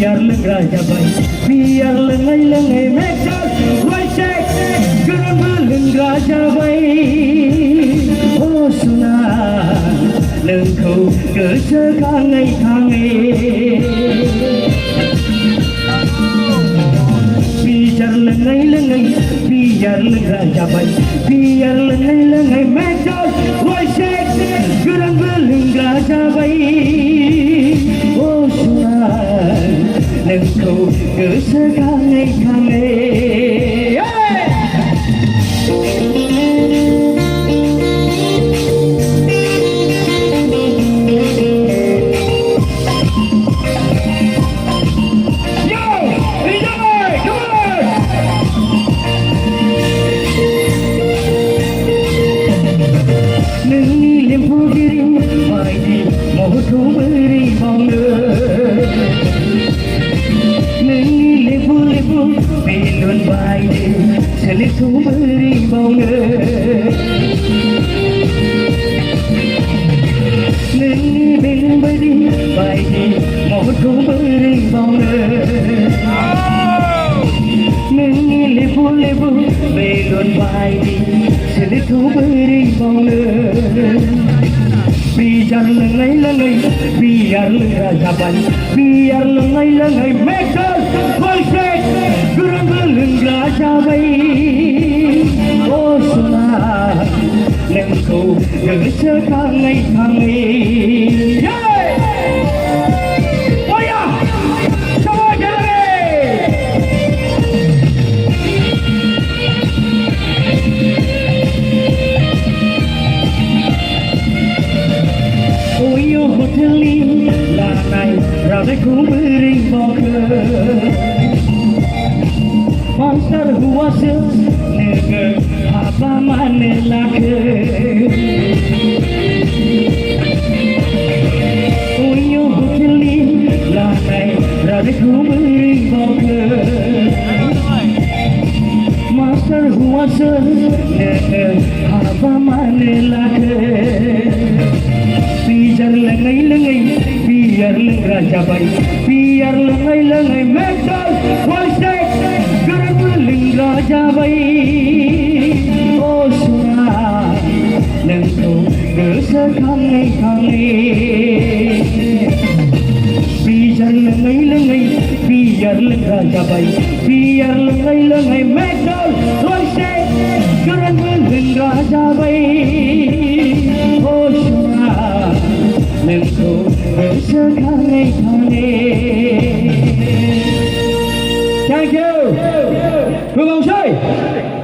biar lenggara baik biar lengai meja wajah gerama lenggara baik oh sunah lengkau kesekangai biar lengai biar lenggara baik biar lengai meja wajah gerama lenggara baik oh sunah lengkau kesekangai Belon bayi, selitu beri bangga. Neni belon beri bayi, mohu beri bangga. Neni lebu belon bayi, selitu beri bangga. Biar lengai, biar rajaban, biar lengai, metal, polsek, gerang lenggara baik. Oh sunah, lengkau kesekangai. Oh ya, semua jalan. Oh yo hotel ini, lanai, rabeku beri bangga. Mansar huasa negeri apa mana laka Uyo hoteli lanai radeku beri bangga Mansar huasa negeri apa mana laka biar lengai biar lenggara baik biar lengai metal wajah lenggara baik oh sunah lengkau kesekangai biar lengai biar lenggara baik biar lengai metal wajah lenggara baik oh sunah lengkau kesekangai Thank you. Phương Hồng Xây